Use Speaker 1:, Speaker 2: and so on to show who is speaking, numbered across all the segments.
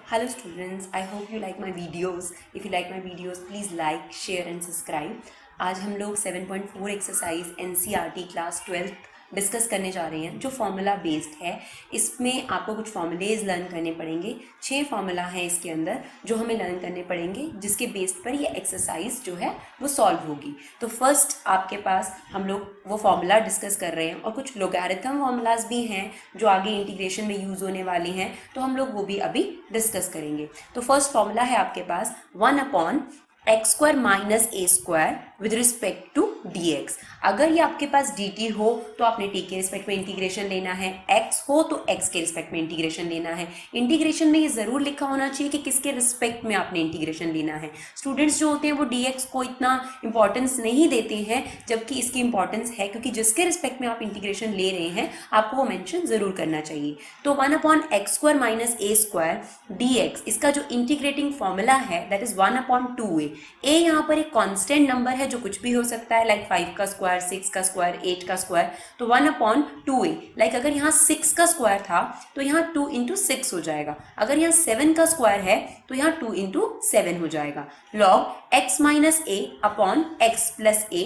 Speaker 1: Hello students, I hope you like my videos. If you like my videos, please like, share and subscribe. आज हम लोग 7.4 exercise NCERT class 12th discuss करने जा रहे हैं जो फॉर्मूला बेस्ड है। इसमें आपको कुछ फॉर्मूलेज लर्न करने पड़ेंगे। 6 फॉर्मूला हैं इसके अंदर जो हमें लर्न करने पड़ेंगे, जिसके बेस्ड पर ये एक्सरसाइज जो है वो सॉल्व होगी। तो फर्स्ट आपके पास हम लोग वो फॉर्मूला डिस्कस कर रहे हैं और कुछ लोगैरिथम फॉर्मूलाज भी हैं जो आगे इंटीग्रेशन में यूज़ होने वाली हैं, तो हम लोग वो भी अभी डिस्कस करेंगे। तो फर्स्ट फॉर्मूला है आपके पास 1/x² minus a² with respect to dx। अगर ये आपके पास dt हो तो आपने t के रिस्पेक्ट में इंटीग्रेशन लेना है, x हो तो x के रिस्पेक्ट में इंटीग्रेशन लेना है। इंटीग्रेशन में ये ज़रूर लिखा होना चाहिए कि किसके रिस्पेक्ट में आपने इंटीग्रेशन लेना है। स्टूडेंट्स जो होते हैं वो dx को इतना इंपॉर्टेंस नहीं देते हैं, जबकि इसकी इंपॉर्टेंस है, क्योंकि जिसके रिस्पेक्ट में आप इंटीग्रेशन ले रहे हैं आपको वो मेंशन ज़रूर करना चाहिए। तो 1/x² माइनस a² dx, इसका जो इंटीग्रेटिंग फॉर्मूला है दैट इज 1/2a। a यहाँ पर एक कांस्टेंट नंबर है जो कुछ भी हो सकता है, लाइक 5 का स्क्वायर, 6 का स्क्वायर, 8 का स्क्वायर। तो 1/2a, लाइक अगर यहाँ 6 का स्क्वायर था तो यहाँ 2 इंटू 6 हो जाएगा। अगर यहाँ 7 का स्क्वायर है तो यहाँ 2 इंटू 7 हो जाएगा। Log x minus a upon x plus a,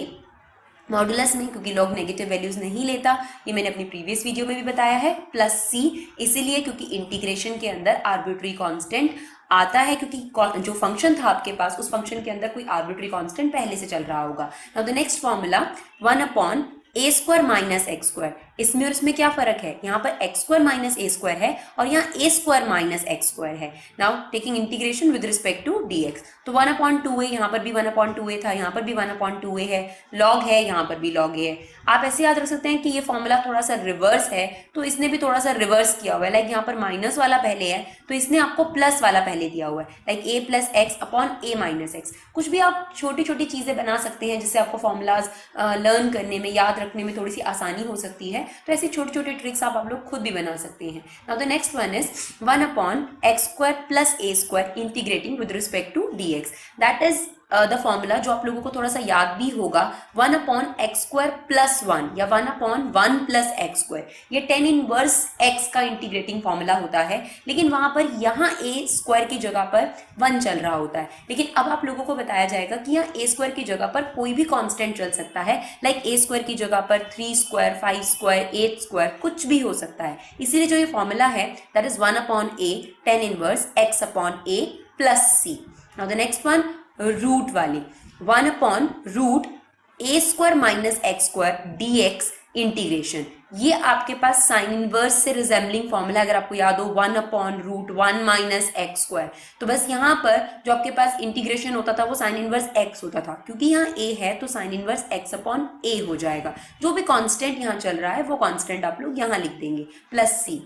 Speaker 1: modulus में, क्योंकि लॉग नेगेटिव वैल्यूज नहीं लेता, ये मैंने अपनी प्रीवियस वीडियो में भी बताया है, प्लस c, इसीलिए क्योंकि इंटीग्रेशन के अंदर आर्बिट्री कांस्टेंट आता है, क्योंकि जो फंक्शन था आपके पास उस फंक्शन के अंदर कोई आर्बिट्री कांस्टेंट पहले से चल रहा होगा। Now the next formula 1/a² minus x²। इसमें और इसमें क्या फर्क है, यहाँ पर x² माइनस a² है और यहाँ a² माइनस x² है। Now taking integration with respect to dx, तो 1/2a, यहाँ पर भी 1/2a था, यहाँ पर भी 1/2a है, लॉग है, यहाँ पर भी लॉग a है। आप ऐसे याद रख सकते हैं कि ये फॉर्मूला थोड़ा सा रिवर्स है, तो इसने भी थोड़ा सा रिवर्स किया हुआ है। लाइक यहाँ पर माइनस वाला पहले है तो इसने आपको प्लस वाला पहले दिया हुआ है, like a plus x upon a minus x. कुछ भी आप छोटी छोटी चीजें बना सकते हैं जिससे आपको फॉर्मूलाज लर्न करने में, याद रखने में थोड़ी सी आसानी हो सकती है। तो ऐसे छोटे छोटे ट्रिक्स आप लोग खुद भी बना सकते हैं। Now the next one is 1/x² plus a² integrating with respect to dx। That is the formula जो आप लोगों को थोड़ा सा याद भी होगा, 1/x² प्लस 1 या 1/1 प्लस x²। ये 10 इनवर्स x का इंटीग्रेटिंग फॉर्मूला होता है, लेकिन वहां पर यहाँ a² की जगह पर 1 चल रहा होता है। लेकिन अब आप लोगों को बताया जाएगा कि यहाँ a² की जगह पर कोई भी कांस्टेंट चल सकता है, लाइक a² की जगह पर 3², 5², 8², कुछ भी हो सकता है। इसीलिए जो ये फॉर्मूला है that is 1/a 10 inverse x upon a plus c। Now the next one root वाली 1/√a² minus x² dx integration. ये आपके पास साइन इनवर्स से रिजेंबलिंग फॉर्मूला, अगर आपको याद हो 1/√1 माइनस x²। तो बस यहाँ पर जो आपके पास इंटीग्रेशन होता था वो साइन इनवर्स x होता था, क्योंकि यहाँ a है तो sine inverse x upon a हो जाएगा। जो भी कांस्टेंट यहाँ चल रहा है वो कांस्टेंट आप लोग यहाँ लिख देंगे, प्लस c।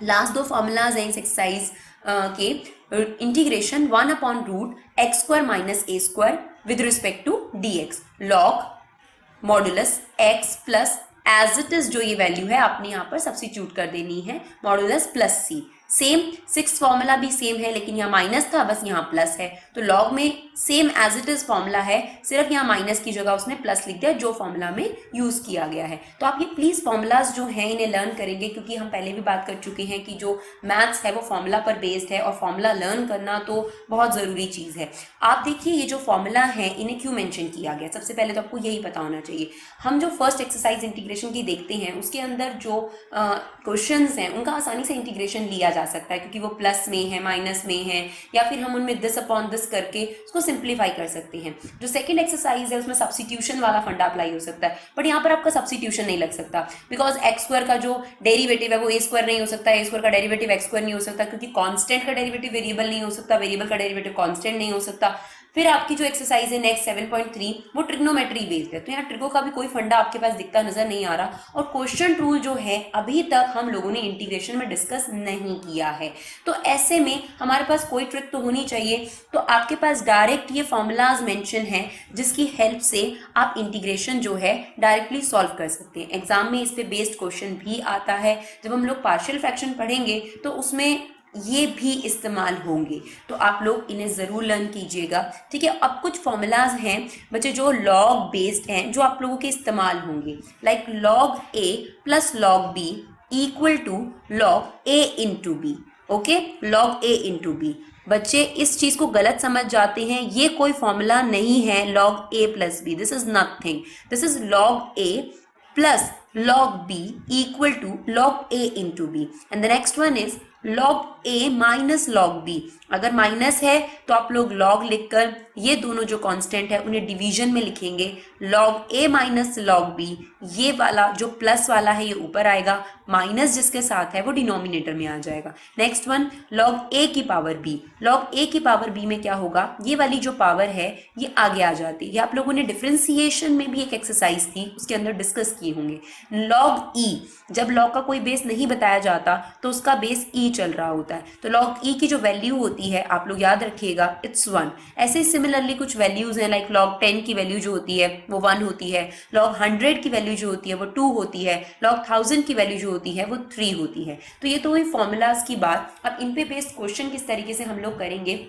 Speaker 1: लास्ट दो फॉर्मूलाज हैं इस एक्सरसाइज के, integration 1/√x² minus a² with respect to dx, log modulus x plus as it is जो ये वैल्यू है आपने यहाँ पर सब्स्टिट्यूट कर देनी है, modulus plus c। Same 6 formula भी सेम है, लेकिन यहाँ माइनस था, बस यहाँ प्लस है। तो लॉग में same as it is formula है, सिर्फ यहाँ माइनस की जगह उसने प्लस लिख दिया जो फॉर्मूला में यूज किया गया है। तो आप ये प्लीज फॉर्मूलाज जो हैं इन्हें लर्न करेंगे, क्योंकि हम पहले भी बात कर चुके हैं कि जो मैथ्स है वो फॉर्मूला पर बेस्ड है और फॉर्मूला लर्न करना तो बहुत ज़रूरी चीज़ है। आप देखिए ये जो फॉर्मूला है इन्हें क्यों मेंशन किया गया, सबसे पहले तो आपको यही पता होना चाहिए। हम जो फर्स्ट एक्सरसाइज इंटीग्रेशन की देखते हैं उसके अंदर जो क्वेश्चंस हैं उनका आसानी से इंटीग्रेशन लिया जा सकता है, क्योंकि वो प्लस में है, माइनस में है, या फिर हम उनमें दिस अपॉन दिस करके उसको सिंप्लीफाई कर सकते हैं। जो सेकंड एक्सरसाइज है उसमें सब्स्टिट्यूशन वाला फंडा अप्लाई हो सकता है, बट यहाँ पर आपका सब्स्टिट्यूशन नहीं लग सकता, बिकॉज x² का जो डेरिवेटिव है वो a² नहीं हो सकता, a² का डेरिवेटिव x² नहीं हो सकता, क्योंकि कांस्टेंट का डेरिवेटिव वेरिएबल नहीं हो सकता, वेरिएबल का डेरिवेटिव कांस्टेंट नहीं हो सकता। फिर आपकी जो एक्सरसाइज है नेक्स्ट 7.3 वो ट्रिग्नोमेट्री बेस्ड है, तो यहाँ ट्रिगो का भी कोई फंडा आपके पास दिखता नजर नहीं आ रहा। और क्वेश्चन रूल जो है अभी तक हम लोगों ने इंटीग्रेशन में डिस्कस नहीं किया है, तो ऐसे में हमारे पास कोई ट्रिक तो होनी चाहिए। तो आपके पास डायरेक्ट ये फॉर्मूलाज मेंशन है जिसकी हेल्प से आप इंटीग्रेशन जो है डायरेक्टली सॉल्व कर सकते हैं। एग्जाम में इस पे बेस्ड क्वेश्चन भी आता है, जब हम लोग पार्शियल फ्रैक्शन पढ़ेंगे तो उसमें ये भी इस्तेमाल होंगे, तो आप लोग इन्हें ज़रूर लर्न कीजिएगा। ठीक है, अब कुछ फॉर्मूलाज हैं बच्चे जो लॉग बेस्ड हैं जो आप लोगों के इस्तेमाल होंगे, like log a plus log b equal to log a into b। Okay, log a into b. बच्चे इस चीज को गलत समझ जाते हैं, ये कोई फॉर्मूला नहीं है log a plus b, this is nothing, this is log a plus log b equal to log a into b. And the next one is log a minus log b। अगर minus है तो आप लोग log लिखकर ये दोनों जो constant है उन्हें डिवीजन में लिखेंगे, log a minus log b, ये वाला जो प्लस वाला है ये ऊपर आएगा, माइनस जिसके साथ है वो डिनोमिनेटर में आ जाएगा। नेक्स्ट वन log a की पावर b, log a की पावर b में क्या होगा, ये वाली जो पावर है ये आगे आ जाती है, ये आप लोगों ने डिफरेंशिएशन में भी एक एक्सरसाइज थी उसके अंदर डिस्कस किए होंगे। log e, जब log का कोई बेस नहीं बताया जाता तो उसका बेस e चल रहा होता है, तो log e की जो वैल्यू होती है आप लोग याद रखिएगा इट्स 1। ऐसे सिमिलरली कुछ वैल्यूज हैं, लाइक log 10 की वैल्यू जो होती है वो 1 होती है, log 100 की वैल्यू जो होती है वो 2 होती है, log 1000 की वैल्यू जो होती है वो 3 होती है। तो ये तो हुई फॉर्मूलाज की बात। अब इन पे बेस्ड क्वेश्चन किस तरीके से हम लोग करेंगे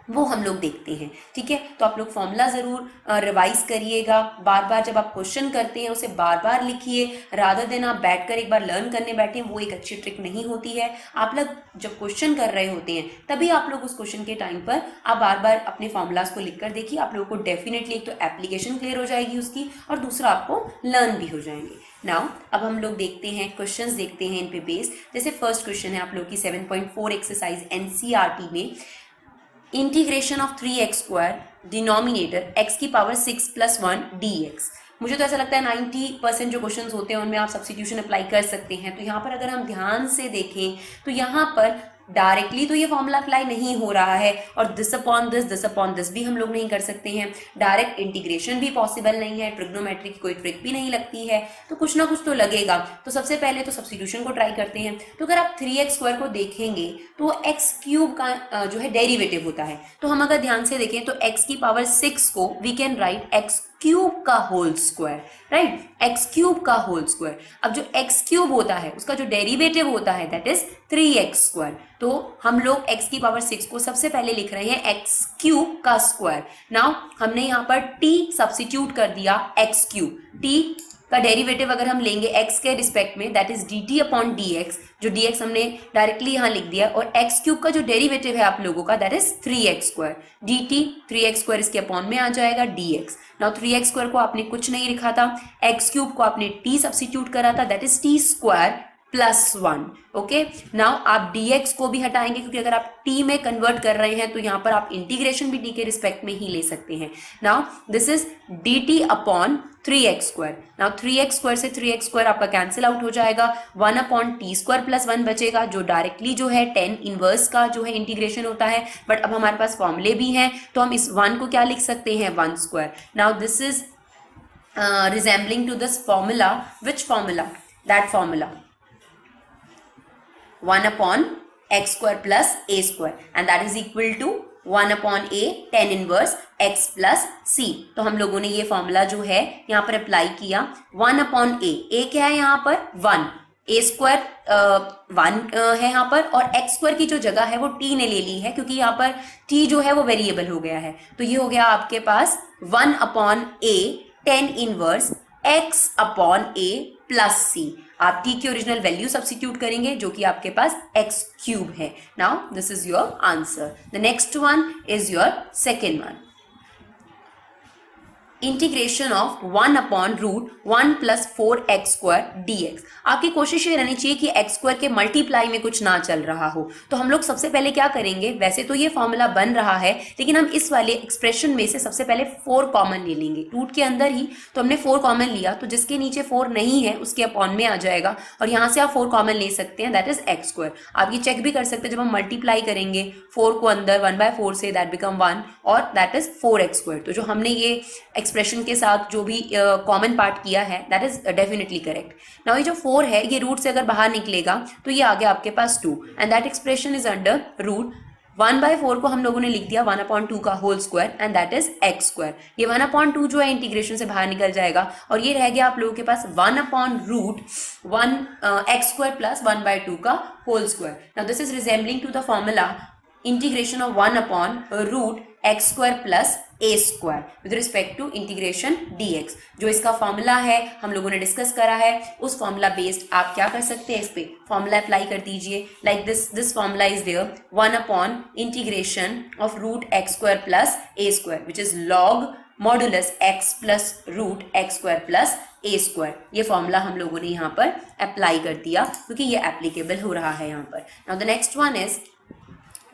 Speaker 1: वो हम लोग देखते हैं, ठीक है। तो आप लोग फॉर्मूला जरूर रिवाइज करिएगा, बार बार जब आप क्वेश्चन करते हैं उसे बार बार लिखिए, रादर देन आप बैठकर एक बार लर्न करने बैठे, वो एक अच्छी ट्रिक नहीं होती है। आप लोग जब क्वेश्चन कर रहे होते हैं तभी आप लोग उस क्वेश्चन के टाइम पर आप बार बार अपने फॉर्मूलाज को लिख कर देखिए, आप लोगों को डेफिनेटली एक तो एप्लीकेशन क्लियर हो जाएगी उसकी और दूसरा आपको लर्न भी हो जाएंगे। नाउ अब हम लोग देखते हैं क्वेश्चंस, देखते हैं इन पे बेस्ड। जैसे फर्स्ट क्वेश्चन है आप लोग की 7.4 एक्सरसाइज एनसीईआरटी में, integration of 3x square denominator x की पावर 6 प्लस 1 dx। मुझे तो ऐसा लगता है 90% जो क्वेश्चंस होते हैं उनमें आप सब्स्टिट्यूशन अप्लाई कर सकते हैं। तो यहाँ पर अगर हम ध्यान से देखें तो यहाँ पर डायरेक्टली तो ये फॉर्मूला अप्लाई नहीं हो रहा है और दिस अपॉन दिस भी हम लोग नहीं कर सकते हैं, डायरेक्ट इंटीग्रेशन भी पॉसिबल नहीं है, ट्रिग्नोमेट्री की कोई ट्रिक भी नहीं लगती है, तो कुछ ना कुछ तो लगेगा। तो सबसे पहले तो सब्स्टिट्यूशन को ट्राई करते हैं। तो अगर आप 3x स्क्वायर को देखेंगे तो x क्यूब का जो है डेरिवेटिव होता है, तो हम अगर ध्यान से देखें तो x की पावर 6 को we can write x cube का whole square, right, x cube का होल स्क्वायर। अब जो x क्यूब होता है उसका जो डेरिवेटिव होता है दैट इज 3x स्क्वायर। तो हम लोग x की पावर 6 को सबसे पहले लिख रहे हैं x क्यूब का स्क्वायर। नाउ हमने यहाँ पर t सब्स्टिट्यूट कर दिया, x क्यूब, t का डेरिवेटिव अगर हम लेंगे x के रिस्पेक्ट में that is dt upon dx, जो dx हमने डायरेक्टली यहाँ लिख दिया, और x क्यूब का जो डेरिवेटिव है आप लोगों का that is 3x square, dt 3x square इसके अपॉन में आ जाएगा dx। नाउ 3x स्क्वायर को आपने कुछ नहीं लिखा था, x क्यूब को आपने t सब्स्टिट्यूट करा था that is t square plus 1। Okay, now आप dx को भी हटाएंगे क्योंकि अगर आप t में कन्वर्ट कर रहे हैं तो यहाँ पर आप इंटीग्रेशन भी t के रिस्पेक्ट में ही ले सकते हैं। Now this is dt upon 3x square. Now 3x square से 3x स्क्वायर आपका कैंसिल आउट हो जाएगा, 1 अपॉन टी स्क्वायर प्लस 1 बचेगा, जो डायरेक्टली जो है 10 इनवर्स का जो है इंटीग्रेशन होता है। बट अब हमारे पास फॉर्मूले भी हैं तो हम इस 1 को क्या लिख सकते हैं, 1 square. Now this is resembling to this formula, which formula, that formula 1 upon x square plus a square and that is equal to 1 upon a tan inverse x plus c। तो हम लोगों ने ये फॉर्मूला जो है यहाँ पर apply किया, 1 upon a क्या है यहाँ पर 1, a स्क्वायर 1 है यहाँ पर, और x स्क्वायर की जो जगह है वो t ने ले ली है क्योंकि यहाँ पर t जो है वो वेरिएबल हो गया है। तो ये हो गया आपके पास 1 upon a tan inverse x upon a plus c। आप t की ओरिजिनल वैल्यू सब्स्टिट्यूट करेंगे जो कि आपके पास x क्यूब है। Now this is your answer. The next one is your second one, integration of 1 upon root 1 plus 4x square dx। आपकी कोशिश ये रहनी चाहिए कि x स्क्वायर के मल्टीप्लाई में कुछ ना चल रहा हो। तो हम लोग सबसे पहले क्या करेंगे, वैसे तो ये फॉर्मूला बन रहा है लेकिन हम इस वाले एक्सप्रेशन में से सबसे पहले 4 कॉमन ले लेंगे, रूट के अंदर ही तो हमने 4 कॉमन लिया, तो जिसके नीचे 4 नहीं है उसके अपॉन में आ जाएगा और यहाँ से आप 4 कॉमन ले सकते हैं दैट इज x स्क्वायर। आप ये चेक भी कर सकते हैं, जब हम मल्टीप्लाई करेंगे 4 को अंदर 1/4 से दैट बिकम 1 और दैट इज 4x स्क्वायर। तो जो हमने ये एक्सप्रेशन के साथ जो भी कॉमन पार्ट किया है that is definitely correct. Now ये जो 4 है ये रूट से अगर बाहर निकलेगा तो ये आ गया आपके पास 2 and that expression is under root 1/4 को हम लोगों ने लिख दिया 1/2 का whole square and that is x square. ये 1/2 जो है इंटीग्रेशन से बाहर निकल जाएगा और ये रह गया आप लोगों के पास 1/√1 x स्क्वायर प्लस 1/2 का whole square. Now this is resembling to the formula integration of 1/√x square plus a square with respect to integration dx। जो इसका फॉर्मूला है हम लोगों ने डिस्कस करा है, उस फॉर्मूला बेस्ड आप क्या कर सकते हैं, इस पे फॉर्मूला अप्लाई कर दीजिए। Like this formula is there 1 upon integration of root x square plus a square which is log modulus x plus root x square plus a square. ये फॉर्मूला हम लोगों ने यहाँ पर अप्लाई कर दिया क्योंकि ये एप्लीकेबल हो रहा है यहाँ पर। Now the next one is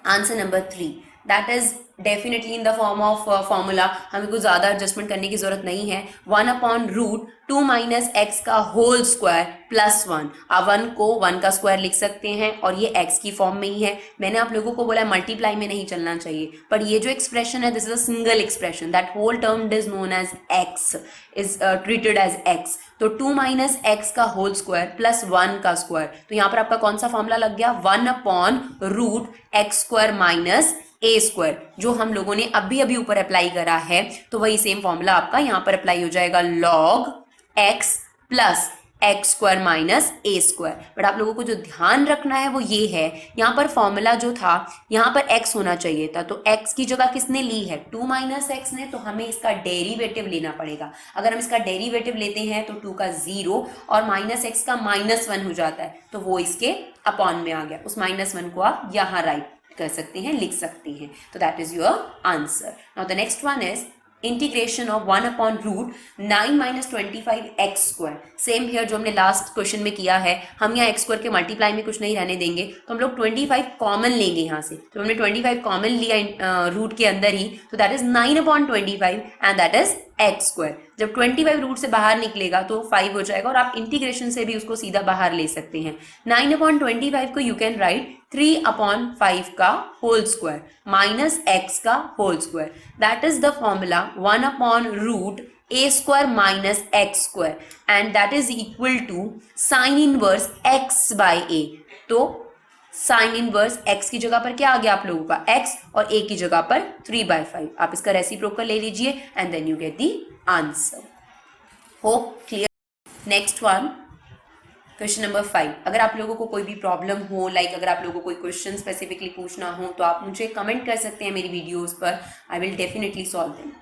Speaker 1: answer number 3, that is definitely in the form of formula. हमें कुछ ज़्यादा एडजस्टमेंट करने की जरूरत नहीं है। 1 अपॉन रूट 2 माइनस एक्स का होल स्क्वायर प्लस 1। आप 1 को 1 का स्क्वायर लिख सकते हैं और ये x की फॉर्म में ही है। मैंने आप लोगों को बोला मल्टीप्लाई में नहीं चलना चाहिए, पर ये जो एक्सप्रेशन है this is a single expression, that whole term is known as x, is treated as x। तो 2 माइनस एक्स का होल स्क्वायर प्लस 1 का स्क्वायर, तो यहाँ पर आपका कौन सा फॉर्मूला लग गया, 1 upon root x square minus a square, जो हम लोगों ने अभी अभी ऊपर अप्लाई करा है। तो वही सेम फॉर्मूला आपका यहाँ पर अप्लाई हो जाएगा, log x plus x square minus a square. But आप लोगों को जो ध्यान रखना है वो ये है, यहाँ पर फॉर्मूला जो था यहाँ पर x होना चाहिए था, तो x की जगह किसने ली है, 2 माइनस एक्स ने, तो हमें इसका डेरिवेटिव लेना पड़ेगा। अगर हम इसका डेरिवेटिव लेते हैं तो 2 का 0 और माइनस एक्स का -1 हो जाता है, तो वो इसके अपॉन में आ गया। उस -1 को आप यहाँ राइट कर सकते हैं, लिख सकते हैं। तो that is your answer. Now the next one is integration of 1 upon root 9 minus 25 x square. Same here जो हमने लास्ट क्वेश्चन में किया है, हम यहाँ एक्स स्क्वायर के मल्टीप्लाई में कुछ नहीं रहने देंगे, तो हम लोग 25 कॉमन लेंगे यहाँ से। तो हमने 25 कॉमन लिया रूट के अंदर ही, तो that is 9 upon 25 and that is x square. जब 25 रूट से बाहर निकलेगा तो 5 हो जाएगा, और आप इंटीग्रेशन से भी उसको सीधा बाहर ले सकते हैं। 9 अपॉन 25 को यू कैन राइट 3 अपॉन 5 का होल स्क्वायर माइनस एक्स का whole square, that is the formula 1 upon root a square minus x square and that is equal to sine inverse x by a. तो sine inverse x की जगह पर क्या आ गया आप लोगों का x, और a की जगह पर 3/5। आप इसका रेसिप्रोकल ले लीजिए and then you get the answer. Hope clear. Next one, question number 5। अगर आप लोगों को कोई भी प्रॉब्लम हो, लाइक अगर आप लोगों को कोई क्वेश्चन स्पेसिफिकली पूछना हो, तो आप मुझे कमेंट कर सकते हैं मेरी वीडियोस पर, I will definitely solve them.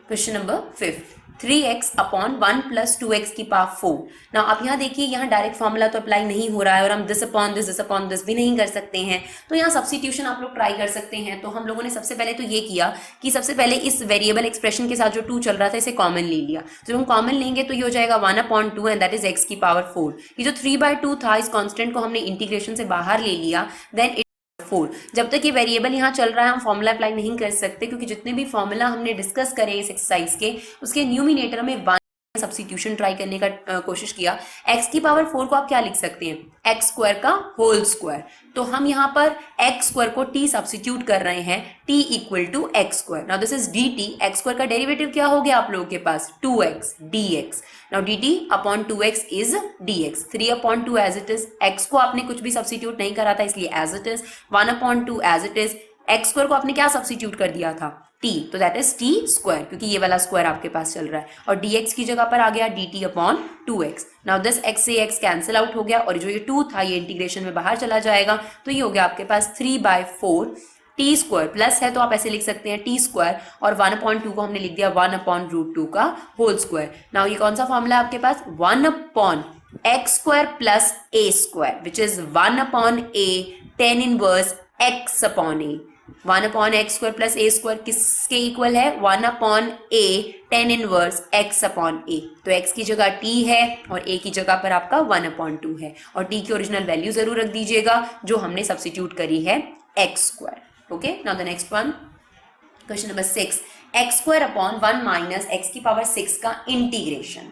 Speaker 1: Question number 5, 3x upon 1 plus 2x की पावर 4। ना आप यहाँ देखिए, यहाँ डायरेक्ट फॉर्मूला तो अप्लाई नहीं हो रहा है, और हम दिस अपॉन दिस भी नहीं कर सकते हैं। तो यहाँ सब्स्टिट्यूशन आप लोग ट्राई कर सकते हैं। तो हम लोगों ने सबसे पहले तो ये किया कि सबसे पहले इस वेरिएबल एक्सप्रेशन के साथ जो 2 चल रहा था इसे कॉमन ले लिया। जब हम कॉमन लेंगे तो ये हो जाएगा 1 upon 2 and that is x की पावर 4। ये जो 3/2 था, इस कॉन्स्टेंट को हमने इंटीग्रेशन से बाहर ले लिया, देन 4। जब तक ये वेरिएबल यहाँ चल रहा है हम फॉर्मूला अप्लाई नहीं कर सकते, क्योंकि जितने भी फॉर्मूला हमने डिस्कस करे इस एक्सरसाइज के, उसके न्यूमिनेटर में 1 सब्स्टिट्यूशन ट्राई करने का कोशिश किया। x की पावर 4 को आप क्या लिख सकते हैं, एक्स स्क्वायर का होल स्क्वायर। तो हम यहाँ पर एक्स स्क्वायर को t सब्स्टिट्यूट कर रहे हैं, t equal to x square. Now this is dt, x square का डेरिवेटिव क्या हो गया आप लोगों के पास, 2x dx। Now dt upon 2x is dx, 3 upon 2 as it is. x को आपने कुछ भी सब्स्टिट्यूट नहीं करा था इसलिए as it is, 1 upon 2 as it is. X square को आपने क्या सब्स्टिट्यूट कर दिया था, t, तो दैट इज t स्क्वायर, क्योंकि ये वाला स्क्वायर आपके पास चल रहा है, और dx की जगह पर आ गया dt upon 2x। Now this x से x कैंसिल आउट हो गया, और जो ये 2 था ये इंटीग्रेशन में बाहर चला जाएगा, तो ये हो गया आपके पास 3/4 t स्क्वायर, प्लस है तो आप ऐसे लिख सकते हैं t स्क्वायर, और 1/2 को हमने लिख दिया 1 अपॉन रूट 2 का होल स्क्वायर। नाउ ये कौन सा फॉर्मूला है आपके पास, 1 upon x square plus a square which is 1 upon a tan inverse x upon a। 1 upon x square plus a square किसके इक्वल है, 1 upon a tan inverse x upon a। तो x की जगह t है और a की जगह पर आपका 1/2 है, और t की ओरिजिनल वैल्यू जरूर रख दीजिएगा जो हमने सब्स्टिट्यूट करी है x square. Okay, now the next one, question number 6, x square upon 1 minus x की पावर 6 का इंटीग्रेशन।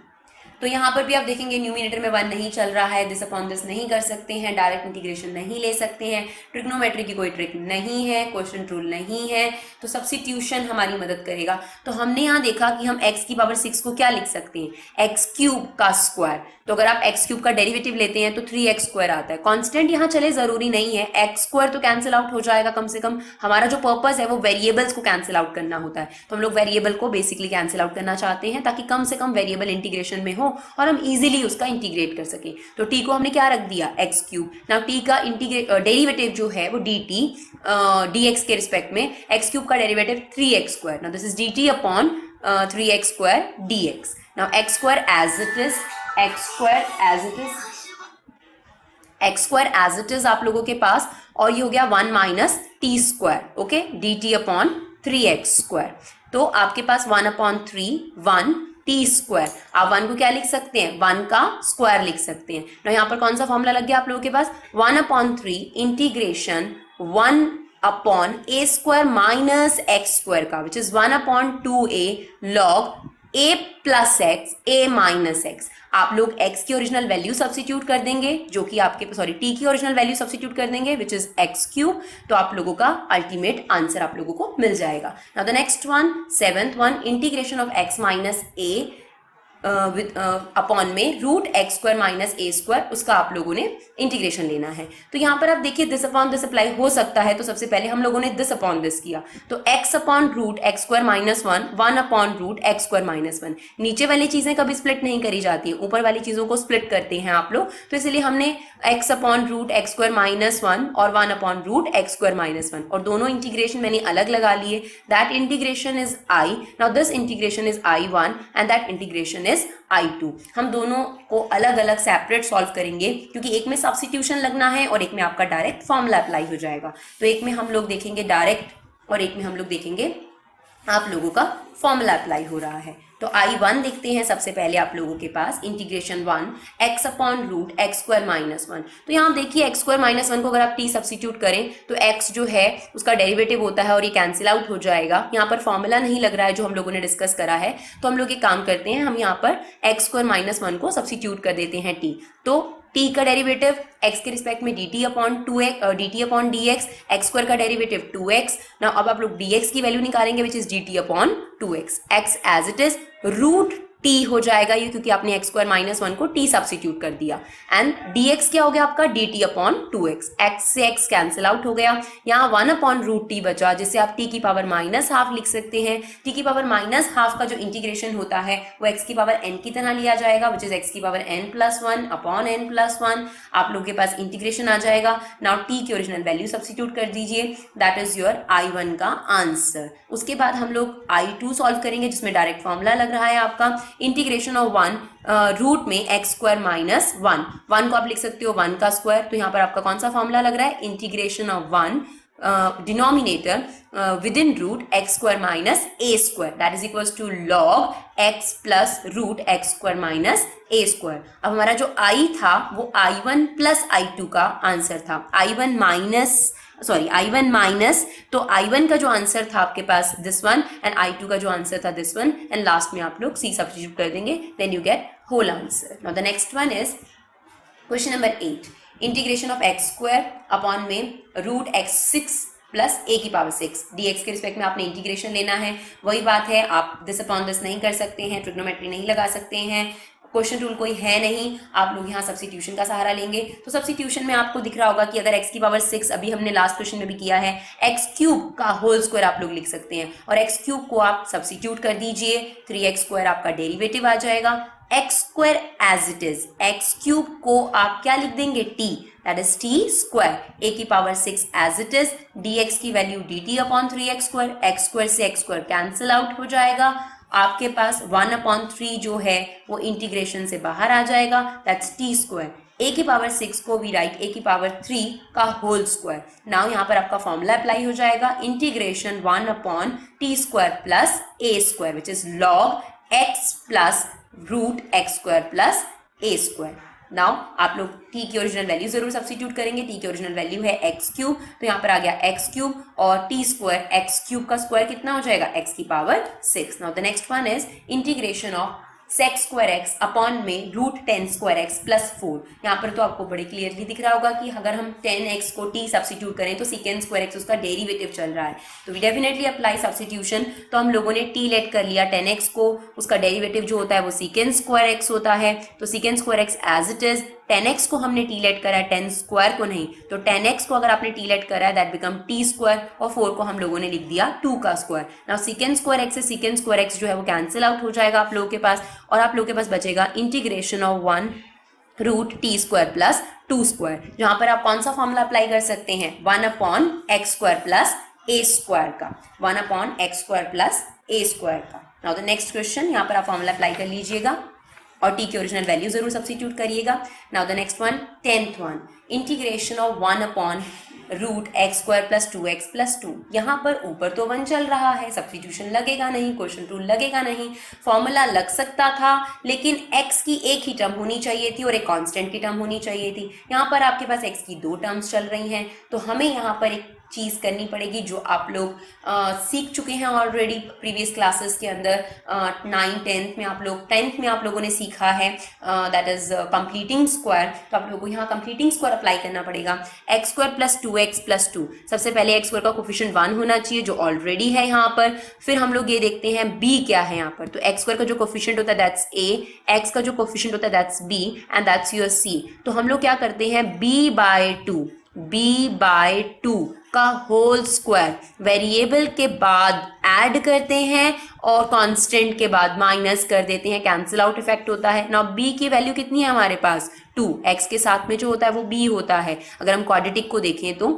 Speaker 1: तो यहाँ पर भी आप देखेंगे न्यूमिनेटर में 1 नहीं चल रहा है, दिस अपॉन दिस नहीं कर सकते हैं, डायरेक्ट इंटीग्रेशन नहीं ले सकते हैं, ट्रिग्नोमेट्री की कोई ट्रिक नहीं है, क्वोशिएंट रूल नहीं है, तो सब्स्टिट्यूशन हमारी मदद करेगा। तो हमने यहाँ देखा कि हम x की पावर 6 को क्या लिख सकते हैं, x क्यूब का स्क्वायर। तो अगर आप एक्स क्यूब का डेरिवेटिव लेते हैं तो 3x स्क्वायर आता है। कांस्टेंट यहाँ चले जरूरी नहीं है, एक्स स्क्वायर तो कैंसिल आउट हो जाएगा, कम से कम हमारा जो पर्पस है वो वेरिएबल्स को कैंसिल आउट करना होता है, तो हम लोग वेरिएबल को बेसिकली कैंसिल आउट करना चाहते हैं ताकि कम से कम वेरिएबल इंटीग्रेशन में हो और हम इजीली उसका इंटीग्रेट कर सके। तो टी को हमने क्या रख दिया, एक्स क्यूब। नाउ टी का डेरिवेटिव जो है वो डी टी डी एक्स के रिस्पेक्ट में, एक्स क्यूब का derivative 3x square. Now this is D T upon 3x square dx. Now x square as it is, x square as it is, x square as it is आप लोगों के पास, और ये हो गया 1 minus T square, okay, D T upon 3x square. तो आपके पास 1/3 T square, आप 1 को क्या लिख सकते हैं, 1 का स्क्वायर लिख सकते हैं। तो यहाँ पर कौन सा फॉर्मूला लग गया आप लोगों के पास, 1/3 इंटीग्रेशन 1 अपॉन ए स्क्वायर माइनस एक्स स्क्वायर का, which is 1/2a log a plus x a minus x. आप लोग x की ओरिजिनल वैल्यू सब्स्टिट्यूट कर देंगे, जो कि आपके t की ओरिजिनल वैल्यू सब्स्टिट्यूट कर देंगे, विच इज एक्स क्यूब। तो आप लोगों का अल्टीमेट आंसर आप लोगों को मिल जाएगा। Now the next one, 7th one, integration of x minus a upon में root x square minus a square, उसका आप लोगों ने इंटीग्रेशन लेना है। तो यहाँ पर आप देखिए दिस अपॉन दिस अप्लाई हो सकता है, तो सबसे पहले हम लोगों ने दिस अपॉन दिस किया, तो x upon root x square minus 1 upon root x square minus 1। नीचे वाली चीजें कभी स्प्लिट नहीं करी जाती है, ऊपर वाली चीजों को स्प्लिट करते हैं आप लोग, तो इसलिए हमने x upon root x square minus 1 और 1 upon root x square minus 1, और दोनों इंटीग्रेशन मैंने अलग लगा लिए। That integration is I, now this integration is I1 and that integration is I2। हम दोनों को अलग अलग सेपरेट सॉल्व करेंगे, क्योंकि एक में सब्स्टिट्यूशन लगना है और एक में आपका डायरेक्ट फॉर्मूला अप्लाई हो जाएगा। तो एक में हम लोग देखेंगे डायरेक्ट और एक में हम लोग देखेंगे आप लोगों का फॉर्मूला अप्लाई हो रहा है। तो I1 देखते हैं सबसे पहले आप लोगों के पास, integration 1 x upon root x square minus 1। तो यहाँ देखिए एक्स स्क्वायर माइनस 1 को अगर आप t सब्स्टिट्यूट करें तो x जो है उसका डेरिवेटिव होता है और ये कैंसिल आउट हो जाएगा। यहाँ पर फॉर्मूला नहीं लग रहा है जो हम लोगों ने डिस्कस करा है, तो हम लोग एक काम करते हैं, हम यहाँ पर एक्स स्क्वायर माइनस 1 को सब्स्टिट्यूट कर देते हैं t। तो t का डेरिवेटिव x के रिस्पेक्ट में dt upon 2x dt upon dx, x square का डेरिवेटिव 2x। ना अब आप लोग dx की वैल्यू निकालेंगे which is dt upon 2x, x as it is root t हो जाएगा ये, क्योंकि आपने x स्क्वायर माइनस 1 को t सब्स्टिट्यूट कर दिया, एंड dx क्या हो गया आपका dt अपॉन 2x, x से x कैंसिल आउट हो गया, यहाँ 1 अपॉन रूट t बचा, जिसे आप t की पावर माइनस हाफ लिख सकते हैं। t की पावर माइनस हाफ का जो इंटीग्रेशन होता है वो x की पावर n की तरह लिया जाएगा, विच इज x की पावर n+1 अपॉन n+1। आप लोगों के पास इंटीग्रेशन आ जाएगा। नाउ t की ओरिजिनल वैल्यू सब्स्टिट्यूट कर दीजिए, दैट इज योर I1 का आंसर। उसके बाद हम लोग I2 सॉल्व करेंगे, जिसमें डायरेक्ट फॉर्मूला लग रहा है आपका, इंटीग्रेशन ऑफ 1 रूट में एक्स स्क्वायर माइनस 1 को आप लिख सकते हो 1 का स्क्वायर। तो यहाँ पर आपका कौन सा फॉर्मूला लग रहा है, integration of 1 denominator within root x square minus a square, that is equals to log x plus root x square minus a square. अब हमारा जो I था वो I1 प्लस I2 का आंसर था, I1 माइनस, तो I1 का जो आंसर था आपके पास दिस वन, एंड I2 का जो आंसर था दिस वन, एंड लास्ट में आप लोग C सब्स्टिट्यूट कर देंगे, then you get whole answer. Now the next one is question number 8, integration of x square upon में रूट x6 प्लस a की पावर 6, dx के रिस्पेक्ट में आपने इंटीग्रेशन लेना है। वही बात है, आप दिस अपॉन दिस नहीं कर सकते हैं, ट्रिग्नोमेट्री नहीं लगा सकते हैं, क्वेश्चन रूल कोई है नहीं, आप लोग यहाँ सब्स्टिट्यूशन का सहारा लेंगे। तो सब्स्टिट्यूशन में आपको दिख रहा होगा कि अगर x की पावर 6, अभी हमने लास्ट क्वेश्चन में भी किया है, x क्यूब का होल स्क्वायर आप लोग लिख सकते हैं, और x क्यूब को आप सब्स्टिट्यूट कर दीजिए, 3x स्क्वायर आपका डेरिवेटिव आ जाएगा, x square as it is, x cube को आप क्या लिख देंगे, t, that is t square, a की power 6 as it is, dx की value dt upon 3x square, x square से x स्क्वायर कैंसिल आउट हो जाएगा, आपके पास 1/3 जो है वो इंटीग्रेशन से बाहर आ जाएगा, दैट्स t स्क्वायर, a की पावर 6 को वी राइट a की पावर 3 का होल स्क्वायर। नाउ यहाँ पर आपका फॉर्मूला अप्लाई हो जाएगा, integration 1/t square plus a square, which is log x plus root x square plus a square. Now आप लोग t की ओरिजिनल वैल्यू जरूर सब्स्टिट्यूट करेंगे, t की ओरिजिनल वैल्यू है एक्स क्यूब, तो यहाँ पर आ गया एक्स क्यूब, और t स्क्वायर एक्स क्यूब का स्क्वायर कितना हो जाएगा, x की power 6। Now the next one is integration of sec square x upon में रूट 10 स्क्वायर एक्स प्लस 4। यहाँ पर तो आपको बड़े क्लियरली दिख रहा होगा कि अगर हम 10x को t सब्सिट्यूट करें तो सेकेंड स्क्वायर एक्स उसका डेरिवेटिव चल रहा है, तो वी डेफिनेटली अप्लाई सब्सिट्यूशन। तो हम लोगों ने t लेट कर लिया 10x को, उसका डेरिवेटिव जो होता है वो सेकेंड स्क्वायर एक्स होता है, तो second square x as it is. 10x को हमने t लेट करा है, 10 स्क्वायर को नहीं, तो 10x को अगर आपने t लेट करा है दैट बिकम t स्क्वायर, और 4 को हम लोगों ने लिख दिया 2 का square. Now second square x से सेकेंड स्क्वायर एक्स जो है वो कैंसिल आउट हो जाएगा आप लोगों के पास, और आप लोगों के पास बचेगा integration of 1 root t square plus 2 square. जहां पर आप कौन सा फॉर्मूला अप्लाई कर सकते हैं, 1 upon x square plus a square का, 1 upon x square plus a square का। नाउ द नेक्स्ट क्वेश्चन, यहाँ पर आप फॉर्मूला अप्लाई कर लीजिएगा और t की ओरिजिनल वैल्यू जरूर सब्स्टिट्यूट करिएगा। Now the next one, 10th one, integration of 1 upon root x square plus 2x plus 2। यहाँ पर ऊपर तो 1 चल रहा है, सब्स्टिट्यूशन लगेगा नहीं, क्वेश्चन रूल लगेगा नहीं, फॉर्मूला लग सकता था, लेकिन x की एक ही टर्म होनी चाहिए थी और एक कांस्टेंट की टर्म होनी चाहिए थी। यहाँ पर आपके पास x की 2 टर्म्स चल रही हैं, तो हमें यहाँ पर एक चीज़ करनी पड़ेगी जो आप लोग सीख चुके हैं ऑलरेडी प्रीवियस क्लासेस के अंदर। 9, 10th में आप लोग 10th में आप लोगों ने सीखा है, दैट इज कंप्लीटिंग स्क्वायर। तो आप लोगों को यहाँ कंप्लीटिंग स्क्वायर अप्लाई करना पड़ेगा। X square plus 2x plus 2, सबसे पहले एक्स स्क्वायर का कोफिशिएंट 1 होना चाहिए जो ऑलरेडी है यहाँ पर। फिर हम लोग ये देखते हैं b क्या है यहाँ पर, तो एक्स स्क्वायर का जो कोफिशिएंट होता है दैट्स a, एक्स का जो कोफिशिएंट होता है that's b and that's your c। तो हम लोग क्या करते हैं, b बाय 2 का होल स्क्वायर वेरिएबल के बाद ऐड करते हैं और कांस्टेंट के बाद माइनस कर देते हैं, कैंसिल आउट इफेक्ट होता है। नाउ b की वैल्यू कितनी है हमारे पास, 2, x के साथ में जो होता है वो b होता है। अगर हम क्वाड्रेटिक को देखें तो,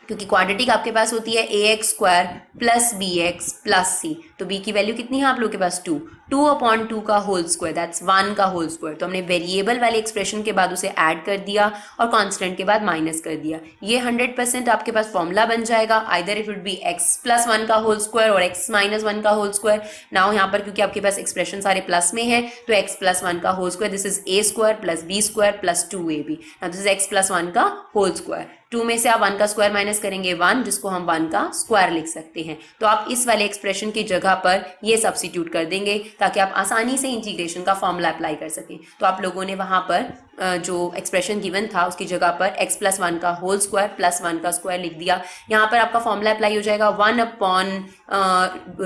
Speaker 1: क्योंकि क्वाड्रेटिक आपके पास होती है ax square plus bx plus c, तो b की वैल्यू कितनी है आप लोग के पास 2 अपॉन 2 का होल स्क्वायर दैट्स 1 का होल स्क्वायर। तो हमने वेरिएबल वाले एक्सप्रेशन के बाद उसे ऐड कर दिया और कांस्टेंट के बाद माइनस कर दिया। ये 100% आपके पास फॉर्मूला बन जाएगा, either it would be x plus 1 का होल स्क्वायर और x माइनस 1 का होल स्क्वायर। नाउ यहाँ पर क्योंकि आपके पास एक्सप्रेशन सारे प्लस में है तो x प्लस 1 का whole square, this is a square plus b square plus 2ab, now this is x plus 1 का होल स्क्वायर। 2 में से आप 1 का स्क्वायर माइनस करेंगे 1, जिसको हम 1 का स्क्वायर लिख सकते हैं। तो आप इस वाले एक्सप्रेशन की जगह पर ये सब्स्टिट्यूट कर देंगे ताकि आप आसानी से इंटीग्रेशन का फॉर्मूला अप्लाई कर सकें। तो आप लोगों ने वहां पर जो एक्सप्रेशन गिवन था उसकी जगह पर x प्लस 1 का होल स्क्वायर प्लस 1 का स्क्वायर लिख दिया। यहाँ पर आपका फॉर्मूला अप्लाई हो जाएगा 1 upon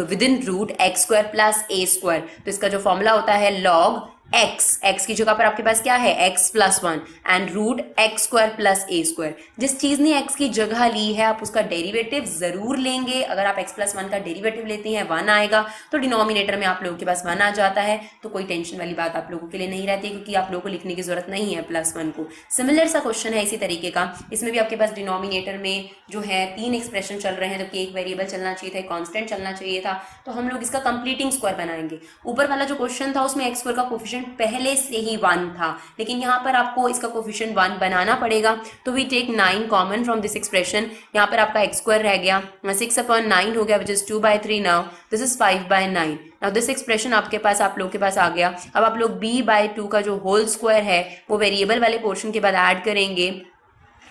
Speaker 1: within root x square plus a square. तो इसका जो फॉर्मूला होता है लॉग x की जगह पर आपके पास क्या है, x plus 1 and root x square plus a square. जिस चीज ने x की जगह ली है आप उसका डेरिवेटिव जरूर लेंगे। अगर आप x प्लस 1 का डेरिवेटिव लेते हैं 1 आएगा, तो डिनोमिनेटर में आप लोगों के पास 1 आ जाता है, तो कोई टेंशन वाली बात आप लोगों के लिए नहीं रहती, क्योंकि आप लोगों को लिखने की जरूरत नहीं है प्लस 1 को। सिमिलर सा क्वेश्चन है इसी तरीके का, इसमें भी आपके पास डिनोमिनेटर में जो है 3 एक्सप्रेशन चल रहे हैं, जबकि एक वेरिएबल चलना चाहिए था, एक कांस्टेंट चलना चाहिए था, तो हम लोग इसका कंप्लीटिंग स्क्वायर बनाएंगे। ऊपर वाला जो क्वेश्चन था उसमें एक्स स्क्वायर का कोफिशिएंट पहले से ही 1 था, लेकिन यहाँ पर आपको इसका कोफिशिएंट 1 बनाना पड़ेगा। तो we take 9 common from this expression. यहाँ पर आपका एक्स स्क्वायर रह गया, 6 अपॉन 9 हो गया which is 2/3। Now this is 5/9। Now this expression आपके पास आप लोग के पास आ गया। अब आप लोग b/2 का जो होल स्क्वायर है वो वेरिएबल वाले पोर्शन के बाद ऐड करेंगे,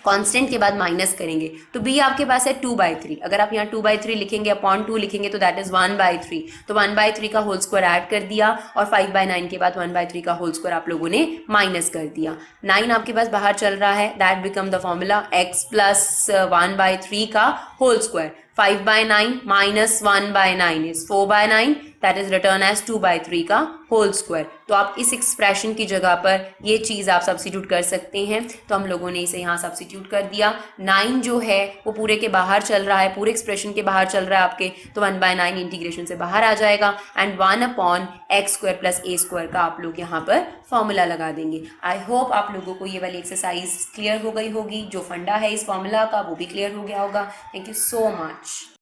Speaker 1: कांस्टेंट के बाद माइनस करेंगे, तो b आपके पास है 2/3। अगर आप यहाँ 2/3 लिखेंगे अपॉन 2 लिखेंगे तो दैट इज 1/3। तो 1/3 का होल स्क्वायर ऐड कर दिया और 5/9 के बाद 1/3 का होल स्क्वायर आप लोगों ने माइनस कर दिया। 9 आपके पास बाहर चल रहा है, that become the formula x plus 1/3 का whole square. 5/9 minus 1/9 is 4/9, that is return as 2/3 का होल स्क्वायर। तो आप इस एक्सप्रेशन की जगह पर ये चीज़ आप सब्स्टिट्यूट कर सकते हैं। तो हम लोगों ने इसे यहाँ सब्स्टिट्यूट कर दिया। 9 जो है वो पूरे के बाहर चल रहा है, पूरे एक्सप्रेशन के बाहर चल रहा है आपके, तो 1/9 इंटीग्रेशन से बाहर आ जाएगा and 1 upon x square plus a square का आप लोग यहाँ पर फॉर्मूला लगा देंगे। आई होप आप लोगों को ये वाली एक्सरसाइज क्लियर हो गई होगी, जो फंडा है इस फॉर्मूला का वो भी क्लियर हो गया होगा। Thank you so much.